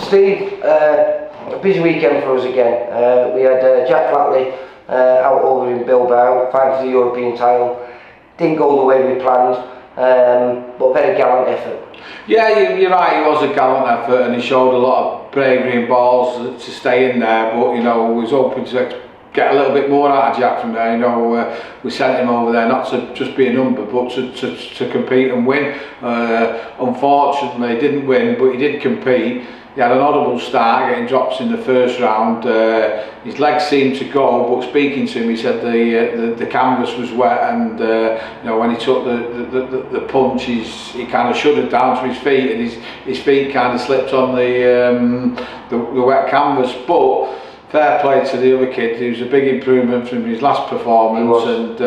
Steve, a busy weekend for us again. We had Jack Flatley out over in Bilbao, fighting for the European title. Didn't go the way we planned, but very gallant effort. Yeah, you're right, it was a gallant effort and he showed a lot of bravery and balls to stay in there, but you know, we was hoping to get a little bit more out of Jack from there. You know, we sent him over there not to just be a number, but to compete and win. Unfortunately, he didn't win, but he did compete. He had an audible start, getting drops in the first round. His legs seemed to go, but speaking to him, he said the canvas was wet, and you know, when he took the punch, he kind of shuddered down to his feet, and his feet kind of slipped on the wet canvas. But fair play to the other kid. It was a big improvement from his last performance, and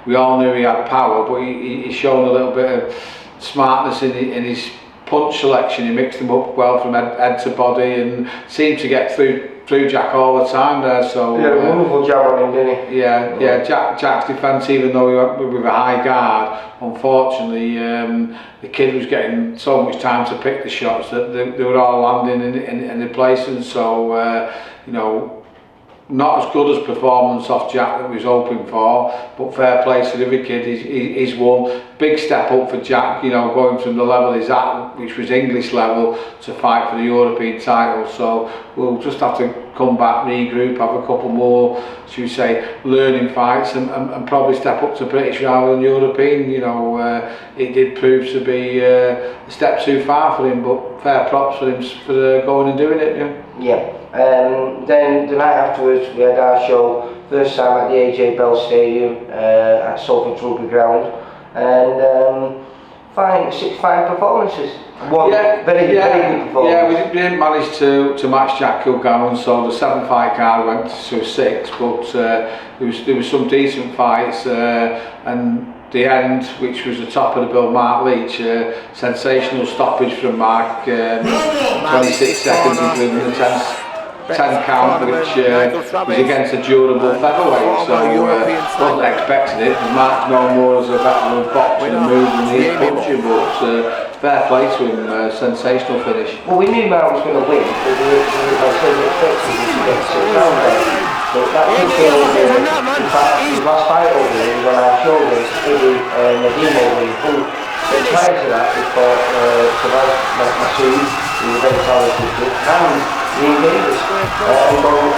we all knew he had power, but he showed a little bit of smartness in his punch selection. He mixed them up well from head to body and seemed to get through Jack all the time there. So yeah, a wonderful job on him, didn't he? Yeah. Jack's defence, even though he went with a high guard, unfortunately the kid was getting so much time to pick the shots that they were all landing in the places. So you know, not as good as performance off Jack that we was hoping for, but fair play to the other kid. He's won. Big step up for Jack, you know, going from the level he's at, which was English level, to fight for the European title. So we'll just have to come back, regroup, have a couple more, should we say, learning fights, and probably step up to British rather than European. You know, it did prove to be a step too far for him, but fair props for him for going and doing it. Yeah. Then the night afterwards, we had our show, first time at the AJ Bell Stadium at Salford Rugby Ground, and six fine performances. Very good performance. Yeah, we didn't manage to match Jack Kilgallen, so the 7-fight card went to 6, but there was some decent fights, and the end, which was the top of the bill, Mark Leach, sensational stoppage from Mark, 26 seconds including the 10 count, which was against a durable featherweight, so wasn't expecting it. Mark's known more as a veteran of boxing and moving than he's punching, but fair play to him, sensational finish. Well, we knew Mark was going to win, but we were expecting him to get 6 rounds there. But that took him over, in fact, his last fight over there was on our shoulders, Eddie Nadim over in Pool. But prior to that, we fought Tobias Massoud, who was a very talented kid, and Ian Davis, and both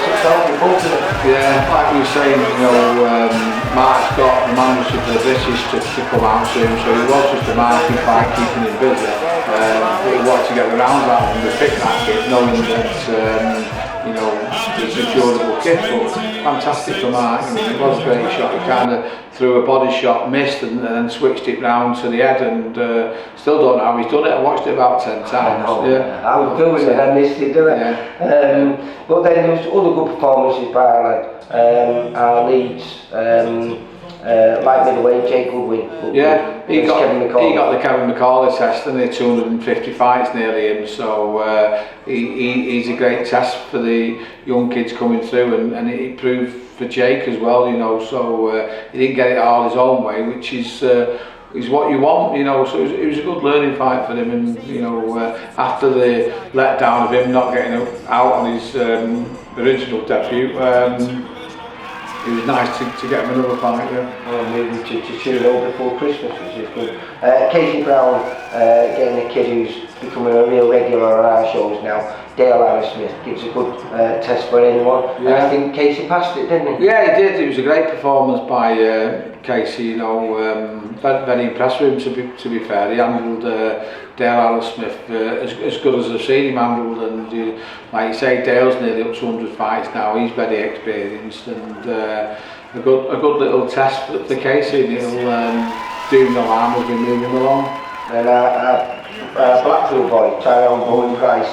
6 rounds in both of them. Yeah, like we were saying, you know, Mark's got the manners of the British to come out to him, so he was just a marking fight, keeping him busy. But he wanted to get the rounds out and we picked that kid, knowing that you know, it's a durable kid, but fantastic for Mark. I mean, it was a great shot. He kind of threw a body shot, missed, and then switched it round to the head, and still don't know how he's done it. I watched it about 10 times. I was filming it and I missed it, didn't I? Yeah. But then there was other good performances by our leads. Like middleweight, Jake Goodwin. Yeah, he got the Kevin McCauley test, and 250 fights nearly him, so he's a great test for the young kids coming through, and it proved for Jake as well, you know, so he didn't get it all his own way, which is what you want, you know, so it was a good learning fight for him, and you know, after the letdown of him not getting out on his original debut, it was nice to get him another fight, maybe to tune it all before Christmas, which is good. Casey Brown, getting a kid who's becoming a real regular on our shows now. Dale Harris-Smith gives a good test for anyone. Yeah. And I think Casey passed it, didn't he? Yeah, he did. It was a great performance by Casey. You know, very impressed with him. To be fair, he handled Dale Harris-Smith as good as I've seen him handled, and like you say, Dale's nearly up to 100 fights now. He's very experienced, and a good little test for Casey. He'll do no harm as we move him along. And Blackpool boy, Tyrone Bowen Price,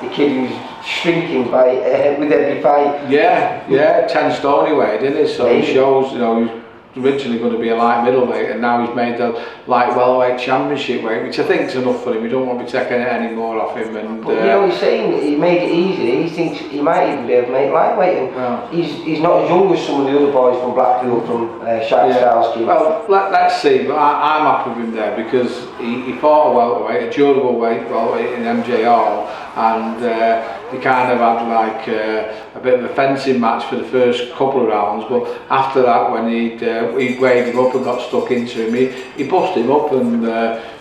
the kid who's shrinking with every fight. Yeah, 10 stone he weighed, didn't he? So he shows, you know, he's originally going to be a light middleweight, and now he's made the light welterweight championship weight, which I think is enough for him. We don't want to be taking any more off him. And but you know, he's saying that he made it easy. He thinks he might even be able to make lightweight, and well, he's not as young as some of the other boys from Blackpool, from Styles. Well, let's see, but I'm happy with him there, because he fought a welterweight, a durable welterweight in MJR, and he kind of had like a bit of a fencing match for the first couple of rounds, but after that, when he'd weighed him up and got stuck into him, he busted him up, and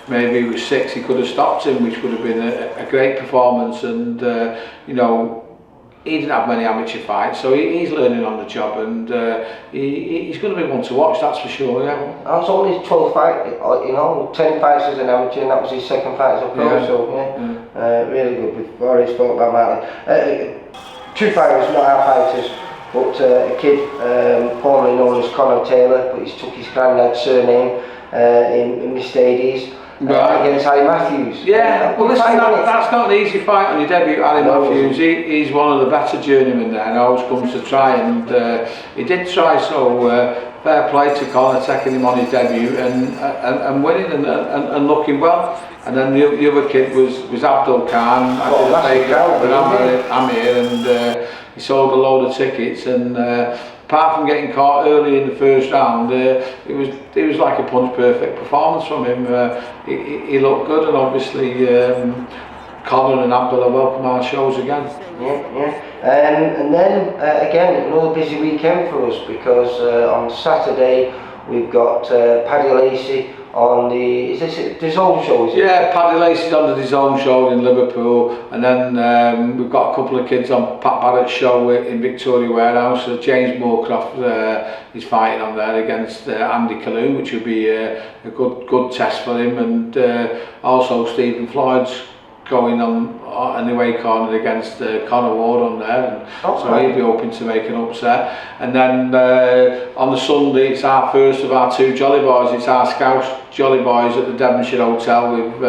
maybe he was 6, he could have stopped him, which would have been a great performance. And you know, he didn't have many amateur fights, so he's learning on the job, and he's going to be one to watch, that's for sure. Yeah. That was only his 12th fight, you know, 10 fights as an amateur, and that was his 2nd fight as a pro. Yeah. So really good. We've already spoke about Marley. 2 fighters, not our fighters, but a kid formerly known as Conor Taylor, but he's took his granddad's surname in the Stadies. Against Harry Matthews. Yeah, well listen, that's not an easy fight on your debut, Harry Matthews. He's one of the better journeymen there, and always comes to try, and he did try, so fair play to Conor, taking him on his debut and winning and looking well. And then the other kid was Abdul Khan. I did a fake with Amir, and he sold a load of tickets, and apart from getting caught early in the first round, it was like a punch perfect performance from him. He looked good, and obviously Conor and Abdullah welcome our shows again. And then again, another busy weekend for us, because on Saturday we've got Paddy Lacey on the, is this a DAZN show, is it? Yeah, Paddy Lacey's on the DAZN show in Liverpool, and then we've got a couple of kids on Pat Barrett's show in Victoria Warehouse. James Moorcroft is fighting on there against Andy Calhoun, which will be a good test for him, and also Stephen Floyd's going on the away corner against Conor Ward on there, and so he'll be hoping to make an upset. And then on the Sunday, it's our first of our 2 Jolly Boys. It's our Scouse Jolly Boys at the Devonshire Hotel with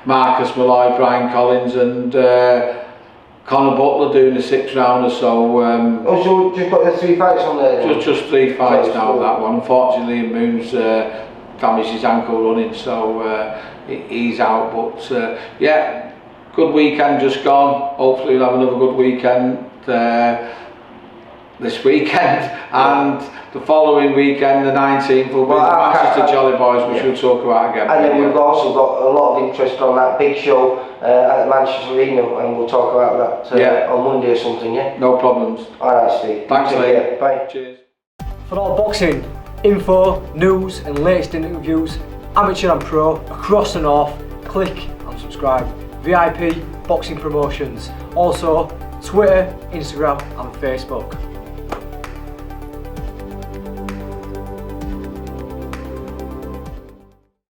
Marcus Malloy, Brian Collins, and Conor Butler doing the 6th rounder. So so just got the 3 fights on there. Just 3 fights now. That one. Unfortunately, Moon's damaged his ankle running, so he's out. But yeah, good weekend just gone. Hopefully we'll have another good weekend this weekend, and the following weekend, the 19th, will be the Manchester Jolly Boys, which we'll talk about again. And then we've also got a lot of interest on that big show at the Manchester Arena, and we'll talk about that on Monday or something. Yeah. No problems. Alright, Steve. Thanks, Lee. Bye. Cheers. For all boxing info, news and latest interviews, amateur and pro, across the north, click and subscribe. VIP Boxing Promotions. Also Twitter, Instagram and Facebook.